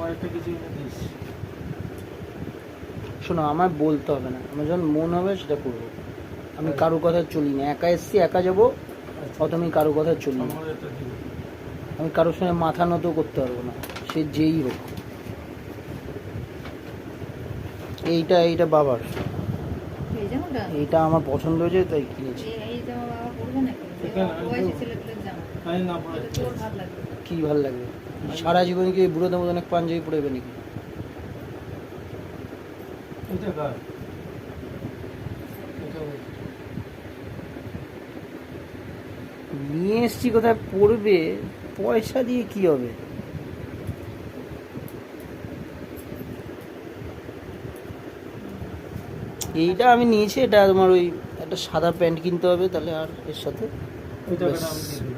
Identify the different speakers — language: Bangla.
Speaker 1: আমার একটা কিছু এনে দিস।
Speaker 2: শোনো, আমার বলতে হবে না, আমার যখন মন হবে সেটা করবো। আমি কারো কথা চলি না, একা এসছি একা যাবো, অত আমি কারো কথা চলি না।
Speaker 1: আমার একটা দিবি।
Speaker 2: আমি কারোর সঙ্গে মাথা নত করতে পারবো না, সে যেই হোক। এইটা বাবার,
Speaker 3: এই জামাটা
Speaker 2: এইটা আমার পছন্দ হয়েছে তাই কিনেছি।
Speaker 3: এই জামা বাবা পরবে নাকি?
Speaker 1: এখানে
Speaker 3: বয়সী ছেলেগুলোর জামা
Speaker 1: আমি না পড়ে
Speaker 3: এটা তোর ভালো লাগবে।
Speaker 2: কি ভাল লাগবে? সারা জীবন কি বুড়োদের মতো অনেক পাঞ্জাবি পড়বে নাকি?
Speaker 1: এটা কার? এটা ওই।
Speaker 2: নিয়ে এসছি কোথায় পড়বে, পয়সা দিয়ে কি হবে? এইটা আমি নিয়েছি, এটা তোমার ওই একটা সাদা প্যান্ট কিনতে হবে তাহলে, আর এর সাথে
Speaker 1: ওই টাকাটা আমি দিয়ে দেবো।